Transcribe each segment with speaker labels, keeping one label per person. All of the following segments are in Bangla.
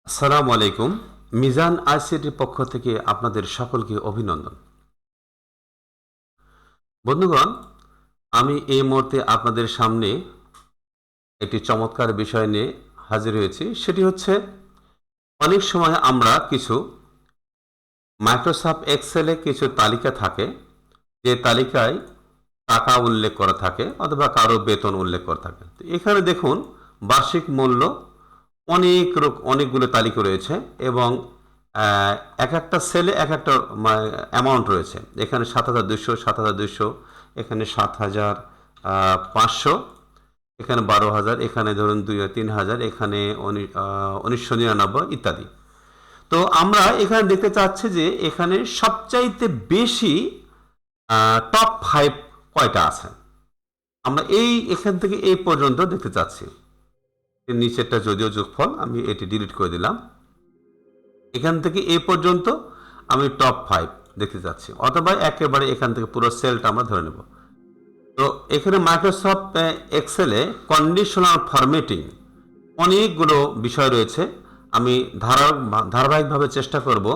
Speaker 1: আসসালামু আলাইকুম। মিজান আইসিটির পক্ষ থেকে আপনাদের সকলকে অভিনন্দন। বন্ধুগণ, আমি এই মুহূর্তে আপনাদের সামনে একটি চমৎকার বিষয় নিয়ে হাজির হয়েছি। সেটি হচ্ছে, অনেক সময় আমরা কিছু মাইক্রোসফট এক্সেলে কিছু তালিকা থাকে, যে তালিকায় টাকা উল্লেখ করা থাকে অথবা কারো বেতন উল্লেখ করা থাকে। তো এখানে দেখুন, বার্ষিক মূল্য অনেকগুলো তালিকা রয়েছে এবং এক একটা সেলে এক একটা অ্যামাউন্ট রয়েছে। এখানে ৭,২০০, ৭,২০০, এখানে ৭,৫০০, এখানে ১২,০০০, এখানে ধরুন ৩,০০০, এখানে ১৯৯৯ ইত্যাদি। তো আমরা এখানে দেখতে চাচ্ছি যে এখানে সবচাইতে বেশি টপ 5 কয়টা আছে। আমরা এখান থেকে এই পর্যন্ত দেখতে চাচ্ছি। নিচেরটা যদিও যোগফল, আমি এটি ডিলিট করে দিলাম। এখান থেকে এই পর্যন্ত আমি টপ 5 দেখতে চাচ্ছি, অথবা একেবারে এখান থেকে পুরো সেলটা আমরা ধরে নেব। তো এখানে মাইক্রোসফট এক্সেলে কন্ডিশনাল ফরম্যাটিং অনেকগুলো বিষয় রয়েছে। আমি ধারাবাহিকভাবে চেষ্টা করব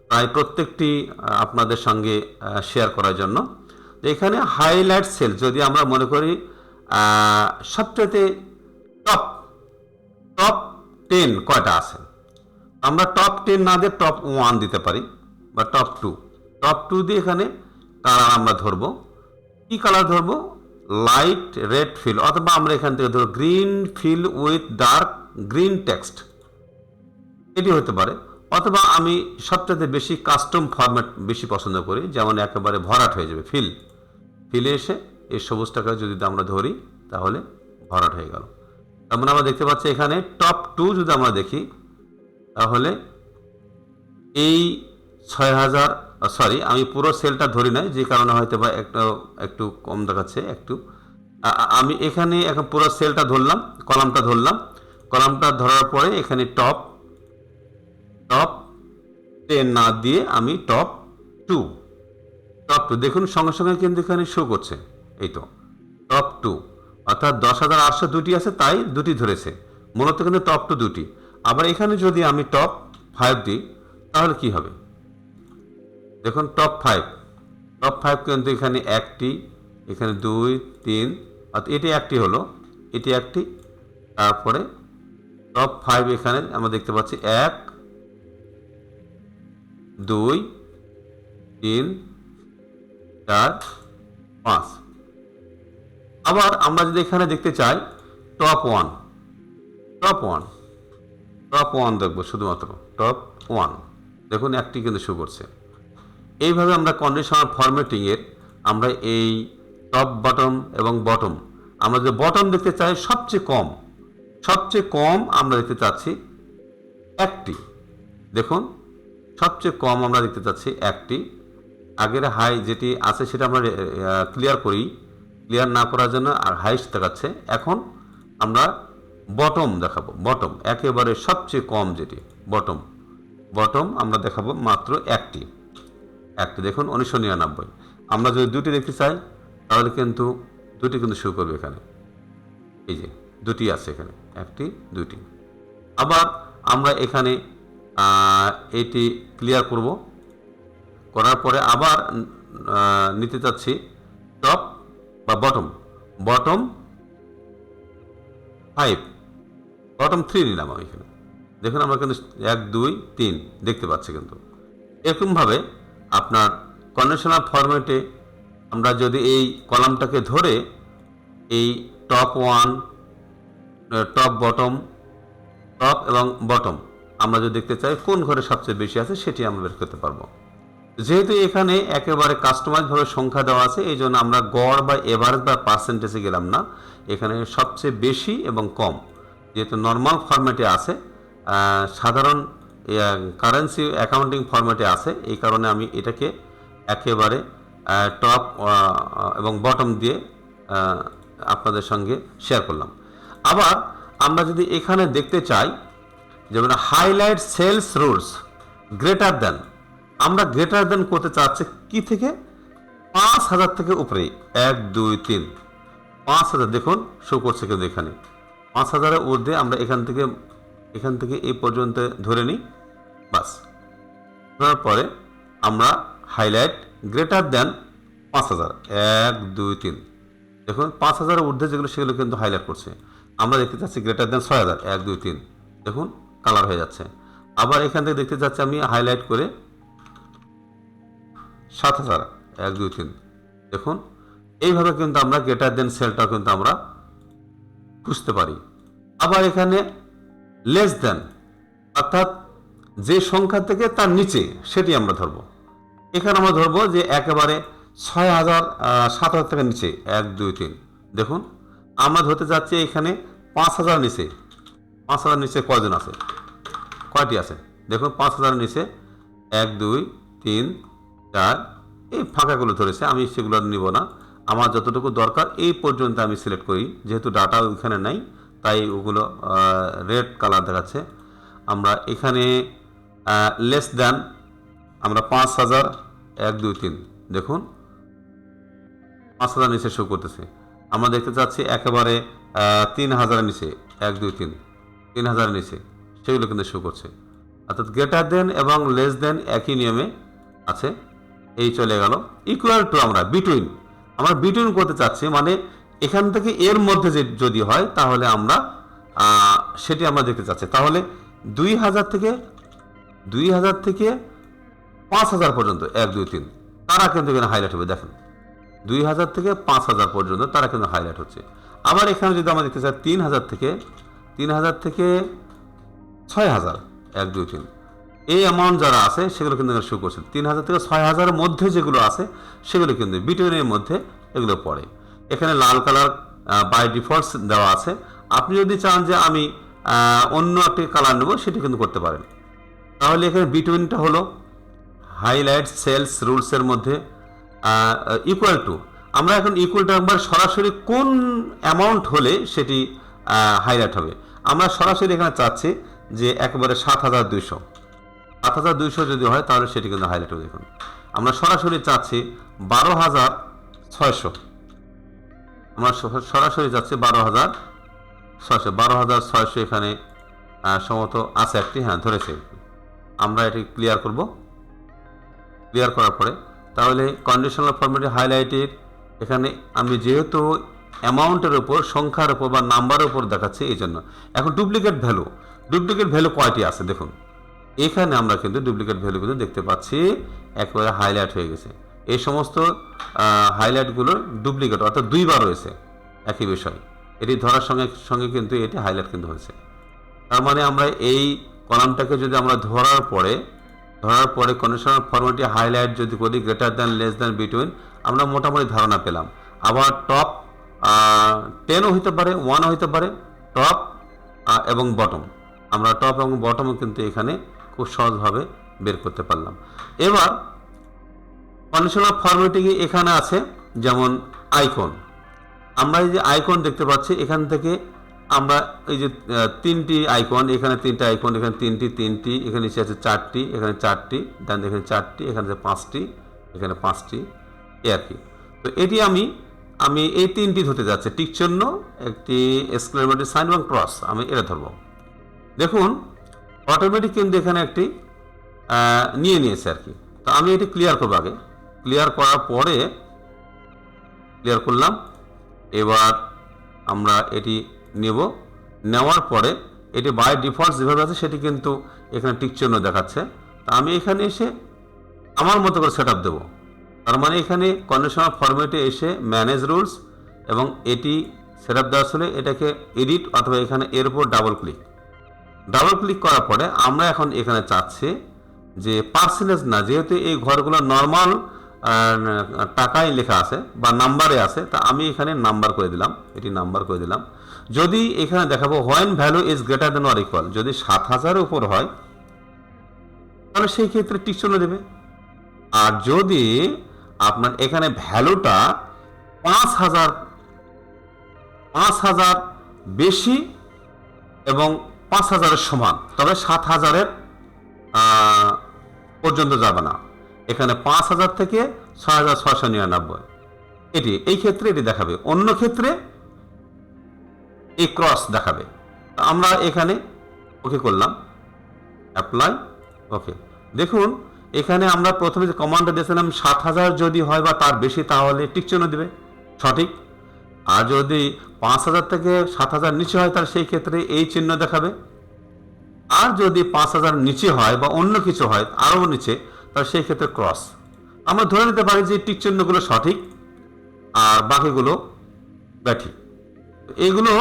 Speaker 1: প্রায় প্রত্যেকটি আপনাদের সঙ্গে শেয়ার করার জন্য। তো এখানে হাইলাইট সেল যদি আমরা মনে করি সবচেয়ে টপ টপ 10 কয়টা আছে, আমরা টপ 10 না দিয়ে টপ 1 দিতে পারি, বা টপ 2। টপ 2 দিয়ে এখানে কালার আমরা ধরবো। কি কালার ধরবো? লাইট রেড ফিল, অথবা আমরা এখান থেকে ধরবো green fill with dark green text, এটি হতে পারে। অথবা আমি সবচেয়ে বেশি কাস্টম ফরম্যাট বেশি পছন্দ করি, যেমন একেবারে ভরাট হয়ে যাবে। ফিলে এসে এই সবুজটাকে যদি আমরা ধরি তাহলে ভরাট হয়ে গেল। তার মানে আমরা দেখতে পাচ্ছি এখানে টপ 2 যদি আমরা দেখি তাহলে এই ৬,০০০, সরি আমি পুরো সেলটা ধরি নাই, যে কারণে হয়তো বা একটু কম দেখাচ্ছে একটু। আমি এখানে এখন পুরো সেলটা ধরলাম, কলামটা ধরলাম। কলামটা ধরার পরে এখানে টপ 10 না দিয়ে আমি টপ 2 দেখুন, সঙ্গে সঙ্গে কিন্তু এখানে শো করছে। এই তো টপ 2, অর্থাৎ ১০,৮০০ দুটি আছে, তাই দুটি ধরেছে, মূলত কিন্তু টপ 2 দুটি। আবার এখানে যদি আমি টপ 5 দিই তাহলে কি হবে? দেখুন টপ 5 কিন্তু এখানে একটি, এখানে 2, 3, অর্থাৎ এটি একটি হলো, এটি একটি। তারপরে টপ 5 এখানে আমরা দেখতে পাচ্ছি 1, 2, 3, 4, 5। আবার আমরা যদি এখানে দেখতে চাই টপ 1, টপ 1 দেখবো, শুধুমাত্র টপ 1, দেখুন একটি কিন্তু শো করছে। এইভাবে আমরা কন্ডিশনাল ফরম্যাটিংয়ের আমরা এই টপ, বটম এবং বটম, আমরা যে বটম দেখতে চাই সবচেয়ে কম আমরা দেখতে চাচ্ছি একটি। দেখুন সবচেয়ে কম আমরা দেখতে চাচ্ছি একটি। আগের হাই যেটি আছে সেটা আমরা ক্লিয়ার না করার জন্য আর হাইস্ট দেখাচ্ছে। এখন আমরা বটম দেখাবো, বটম একেবারে সবচেয়ে কম যেটি বটম আমরা দেখাবো মাত্র একটি। দেখুন ১৯৯৯। আমরা যদি দুটি দেখতে চাই তাহলে কিন্তু দুটি কিন্তু শো করবে এখানে, এই যে দুটি আছে এখানে, একটি, দুটি। আবার আমরা এখানে এটি ক্লিয়ার করব, করার পরে আবার নিতে চাচ্ছি টপ বা বটম 5, বটম 3 নিলাম আমি এখানে। দেখুন আমরা কিন্তু 1, 2, 3 দেখতে পাচ্ছি। কিন্তু এরকমভাবে আপনার কন্ডিশনাল ফরম্যাটে আমরা যদি এই কলামটাকে ধরে এই টপ 1, টপ বটম, টপ এবং বটম আমরা যদি দেখতে চাই কোন ঘরে সবচেয়ে বেশি আছে সেটি আমরা বের করতে পারবো। যেহেতু এখানে একেবারে কাস্টমাইজভাবে সংখ্যা দেওয়া আছে, এই জন্য আমরা গড় বা এভারেজ বা পার্সেন্টেজে গেলাম না। এখানে সবচেয়ে বেশি এবং কম, যেহেতু নর্মাল ফরম্যাটে আছে, সাধারণ কারেন্সি অ্যাকাউন্টিং ফরম্যাটে আছে, এই কারণে আমি এটাকে একেবারে টপ এবং বটম দিয়ে আপনাদের সঙ্গে শেয়ার করলাম। আবার আমরা যদি এখানে দেখতে চাই, যেমন highlight cells rules greater than, আমরা গ্রেটার দেন করতে চাচ্ছি কি থেকে? ৫,০০০ থেকে উপরে, 1, 2, 3, ৫,০০০ দেখুন শো করছে। কিন্তু এখানে ৫,০০০-এর ঊর্ধ্বে আমরা এখান থেকে এখান থেকে এই পর্যন্ত ধরে নিই, বাস। ধরার পরে আমরা হাইলাইট গ্রেটার দেন 5000, 1 2 3, দেখুন 5000 ঊর্ধ্বে যেগুলো সেগুলো কিন্তু হাইলাইট করছে। আমরা দেখতে চাচ্ছি গ্রেটার দেন 6000, 1 2 3, দেখুন কালার হয়ে যাচ্ছে। আবার এখান থেকে দেখতে চাচ্ছি আমি হাইলাইট করে 7000, 1 2 3, দেখুন এইভাবে কিন্তু আমরা গ্রেটার দেন সেলটাও কিন্তু আমরা বুঝতে পারি। আবার এখানে লেস দেন, অর্থাৎ যে সংখ্যা থেকে তার নিচে সেটি আমরা ধরবো। এখানে আমরা ধরবো যে একেবারে 6000, 7000 থেকে নিচে 1 2 3, দেখুন আমরা ধরতে যাচ্ছি এখানে 5000 নিচে। 5000 নিচে কয়জন আছে, কয়টি আছে দেখুন। 5000 নিচে 1 2 3 4, এই ফাঁকাগুলো ধরেছে, আমি সেগুলো নিব না। আমার যতটুকু দরকার এই পর্যন্ত আমি সিলেক্ট করি, যেহেতু ডাটা ওইখানে নাই তাই ওগুলো রেড কালার দেখাচ্ছে। আমরা এখানে লেস দেন আমরা 5000, 1 2 3, দেখুন 5000 নিচে শো করতেছে। আমরা দেখতে চাচ্ছি একেবারে 3000 নিচে 1 2 3, 3000 নিচে সেগুলো কিন্তু শো করছে। অর্থাৎ গ্রেটার দেন এবং লেস দেন একই নিয়মে আছে। এই চলে গেল ইকুয়াল টু, আমরা বিটুইন, আমরা বিটুইন করতে চাচ্ছি, মানে এখান থেকে এর মধ্যে যে যদি হয় তাহলে আমরা সেটি আমরা দেখতে চাচ্ছি। তাহলে 2000 থেকে 5000 পর্যন্ত 1 2 3 তারা কিন্তু এখানে হাইলাইট হবে। দেখেন 2000 থেকে 5000 পর্যন্ত তারা কিন্তু হাইলাইট হচ্ছে। আবার এখানে যদি আমরা দেখতে চাই 3000 থেকে 6000, 1 2 3, এই অ্যামাউন্ট যারা আছে সেগুলো কিন্তু শো করছে। 3000 থেকে 6000 এর মধ্যে যেগুলো আছে সেগুলো কিন্তু বিটুইনের মধ্যে এগুলো পড়ে। এখানে লাল কালার বাই ডিফল্ট দেওয়া আছে। আপনি যদি চান যে আমি অন্য একটি কালার নেব সেটি কিন্তু করতে পারেন। তাহলে এখানে বিটুইনটা হলো হাইলাইট সেলস রুলসের মধ্যে ইকুয়াল টু। আমরা এখন ইকুয়ালটা একবার সরাসরি কোন অ্যামাউন্ট হলে সেটি হাইলাইট হবে, আমরা সরাসরি এখানে চাচ্ছি যে একেবারে 7200 যদি হয় তাহলে সেটি কিন্তু হাইলাইট হবে। দেখুন আমরা সরাসরি চাচ্ছি 12600, আমরা সরাসরি চাচ্ছি 12600 এখানে সম্ভবত আছে একটি, হ্যাঁ ধরেছে। আমরা এটি ক্লিয়ার করব। ক্লিয়ার করার পরে তাহলে কন্ডিশনাল ফরম্যাটে হাইলাইটের এখানে আমি যেহেতু অ্যামাউন্টের উপর, সংখ্যার উপর বা নাম্বারের উপর দেখাচ্ছি এই জন্য। এখন ডুপ্লিকেট ভ্যালু কয়টি আছে দেখুন। এখানে আমরা কিন্তু ডুপ্লিকেট ভ্যালু কিন্তু দেখতে পাচ্ছি একেবারে হাইলাইট হয়ে গেছে। এই সমস্ত হাইলাইটগুলো ডুপ্লিকেট, অর্থাৎ দুইবার রয়েছে একই বিষয়। এটি ধরার সঙ্গে কিন্তু এটি হাইলাইট কিন্তু হয়েছে। তার মানে আমরা এই কলামটাকে যদি আমরা ধরার পরে কন্ডিশনাল ফরম্যাটে হাইলাইট যদি করি greater than, less than, between, আমরা মোটামুটি ধারণা পেলাম। আবার টপ 10ও হইতে পারে, 1ও হইতে পারে, টপ এবং বটম। আমরা টপ এবং বটমও কিন্তু এখানে খুব সহজভাবে বের করতে পারলাম। এবার কন্ডিশনাল ফরম্যাটিং এখানে আছে যেমন আইকন। আমরা এই যে আইকন দেখতে পাচ্ছি এখান থেকে আমরা এই যে 3টি আইকন, এখানে 3টি আইকন, এখানে 3টি, এখানে নিচে আছে 4টি, এখানে 4টি, ডান এখানে 4টি, এখানে 5টি, এখানে 5টি, এই আর কি। তো এটি আমি এই 3টি ধরতে যাচ্ছি, টিক চিহ্ন, একটি এক্সক্লেমেটরি সাইন এবং ক্রস, আমি এটা ধরবো। দেখুন অটোমেটিক কিন্তু এখানে একটি নিয়েছে আর কি। তো আমি এটি ক্লিয়ার করবো আগে। ক্লিয়ার করার পরে ক্লিয়ার করলাম। এবার আমরা এটি নেওয়ার পরে এটি বাই ডিফল্ট যেভাবে আছে সেটি কিন্তু এখানে টিক চিহ্ন দেখাচ্ছে। তা আমি এখানে এসে আমার মতো করে সেট আপ দেবো। তার মানে এখানে কন্ডিশনাল ফরম্যাটে এসে ম্যানেজ রুলস এবং এটি সেট আপ দেওয়া ছিল, এটাকে এডিট অথবা এখানে এর উপর ডাবল ক্লিক করার পরে আমরা এখন এখানে চাচ্ছি যে পার্সেন্টেজ না, যেহেতু এই ঘরগুলো নর্মাল টাকায় লেখা আছে বা নাম্বারে আছে, তা আমি এখানে নাম্বার করে দিলাম, এটি নাম্বার করে দিলাম। যদি এখানে দেখাবো when value is greater than or equal, যদি 7000 উপর হয় তাহলে সেই ক্ষেত্রে টিক চিহ্ন দেবে। আর যদি আপনার এখানে ভ্যালুটা 5000 বেশি এবং 5000 সমান, তবে 7000 পর্যন্ত যাবে না, এখানে 5000 থেকে 6699 এই ক্ষেত্রে এটি দেখাবে, অন্য ক্ষেত্রে এই ক্রস দেখাবে। আমরা এখানে ওকে করলাম, অ্যাপ্লাই, ওকে। দেখুন এখানে আমরা প্রথমে যে কমান্ডটা দিয়েছিলাম 7000 যদি হয় বা তার বেশি তাহলে টিক চিহ্ন দেবে, সঠিক। আর যদি 5000 থেকে 7000 নিচে হয় তাহলে সেই ক্ষেত্রে এই চিহ্ন দেখাবে। আর যদি 5000 নিচে হয় বা অন্য কিছু হয় আরও নিচে, তাহলে সেই ক্ষেত্রে ক্রস। আমরা ধরে নিতে পারি যে টিক চিহ্নগুলো সঠিক আর বাকিগুলো ব্যাঠিক। এগুলো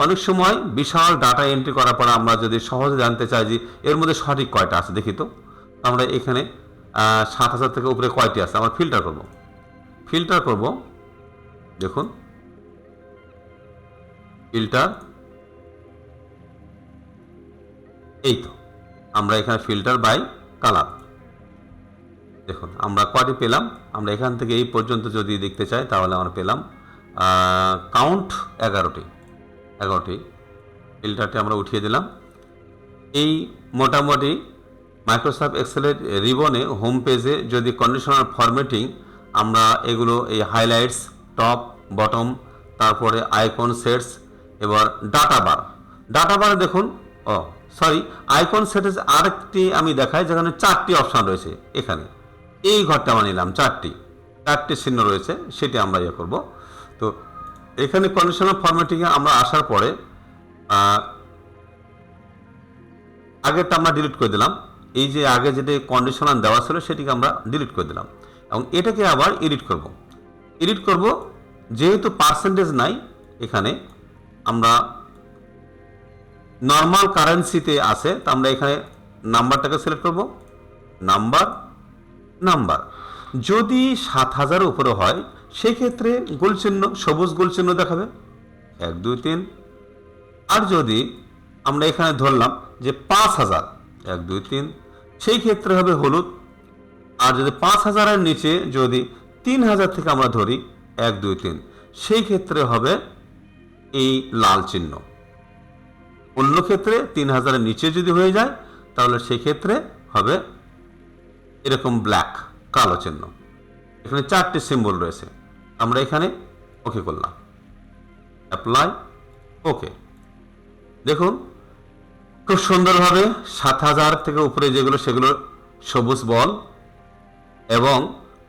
Speaker 1: অনেক সময় বিশাল ডাটা এন্ট্রি করার পর আমরা যদি সহজে জানতে চাই যে এর মধ্যে সঠিক কয়টা আছে দেখি তো। আমরা এখানে 7000 থেকে উপরে কয়টি আছে, আমরা ফিল্টার করব। দেখুন ফিল্টার, এই তো আমরা এখানে ফিল্টার বাই কালার। দেখুন আমরা কয়টি পেলাম, আমরা এখান থেকে এই পর্যন্ত যদি দেখতে চাই তাহলে আমরা পেলাম কাউন্ট 11টি। ফিল্টারটি আমরা উঠিয়ে দিলাম। এই মোটামুটি মাইক্রোসফট এক্সেলের রিবনে হোম পেজে যদি কন্ডিশনাল ফরম্যাটিং আমরা এগুলো এই হাইলাইটস, টপ, বটম, তারপরে আইকন সেটস, এবার ডাটা বারে দেখুন, আইকন সেটস আরেকটি আমি দেখাই যেখানে 4টি অপশান রয়েছে। এখানে এই ঘরটা আমরা নিলাম, 4টি চিহ্ন রয়েছে, সেটি আমরা ইয়ে করব। তো এখানে কন্ডিশনাল ফরম্যাটিংয়ে আমরা আসার পরে আগেরটা আমরা ডিলিট করে দিলাম। এই যে আগে যেটা কন্ডিশনাল দেওয়া ছিল সেটিকে আমরা ডিলিট করে দিলাম এবং এটাকে আবার এডিট করব। যেহেতু পার্সেন্টেজ নাই এখানে, আমরা নর্মাল কারেন্সিতে আছে, তো আমরা এখানে নাম্বারটাকে সিলেক্ট করব। নাম্বার যদি 7000 উপরে হয় সেক্ষেত্রে গোলচিহ্ন, সবুজ গোলচিহ্ন দেখাবে 1 2 3। আর যদি আমরা এখানে ধরলাম যে 5000 1 2 3, সেই ক্ষেত্রে হবে হলুদ। আর যদি 5000-এর নিচে যদি 3000 থেকে আমরা ধরি 1 2 3, সেই ক্ষেত্রে হবে এই লাল চিহ্ন। অন্য ক্ষেত্রে 3000-এর নিচে যদি হয়ে যায় তাহলে সেই ক্ষেত্রে হবে এরকম ব্ল্যাক, কালো চিহ্ন। এখানে 4টি সিম্বল রয়েছে, আমরা এখানে ওকে করলাম, অ্যাপ্লাই, ওকে। দেখুন খুব সুন্দরভাবে 7000 থেকে উপরে যেগুলো সেগুলো সবুজ বল এবং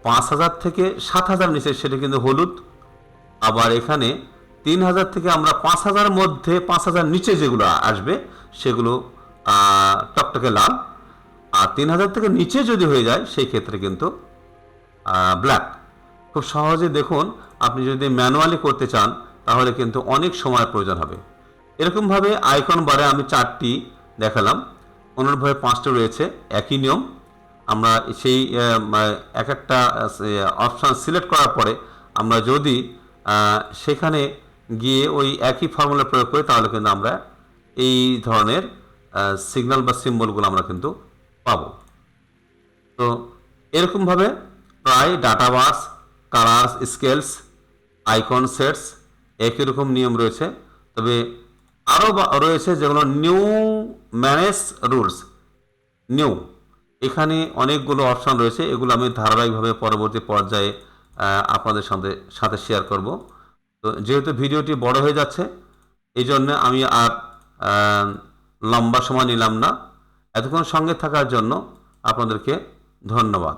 Speaker 1: 5000 থেকে 7000 নিচে সেটা কিন্তু হলুদ। আবার এখানে 3000 থেকে আমরা 5000 মধ্যে 5000 নিচে যেগুলো আসবে সেগুলো টকটকে লাল। আর 3000 থেকে নিচে যদি হয়ে যায় সেই ক্ষেত্রে কিন্তু ব্ল্যাক। খুব সহজে দেখুন, আপনি যদি ম্যানুয়ালি করতে চান তাহলে কিন্তু অনেক সময় প্রয়োজন হবে। এরকমভাবে আইকন বারে আমি 4টি দেখালাম, অনুরূপভাবে 5টা রয়েছে, একই নিয়ম। আমরা সেই এক একটা অপশান সিলেক্ট করার পরে আমরা যদি সেখানে গিয়ে ওই একই ফর্মুলা প্রয়োগ করি তাহলে কিন্তু আমরা এই ধরনের সিগন্যাল বা সিম্বলগুলো আমরা কিন্তু পাবো। তো এরকমভাবে প্রায় data bars, colours, scales, icon sets একই রকম নিয়ম রয়েছে। তবে আরও রয়েছে যেগুলো নিউ ম্যানেজ রুলস, এখানে অনেকগুলো অপশান রয়েছে। এগুলো আমি ধারাবাহিকভাবে পরবর্তী পর্যায়ে আপনাদের সাথে শেয়ার করব। তো যেহেতু ভিডিওটি বড় হয়ে যাচ্ছে এই জন্য আমি আর লম্বা সময় নিলাম না। এতক্ষণ সঙ্গে থাকার জন্য আপনাদেরকে ধন্যবাদ।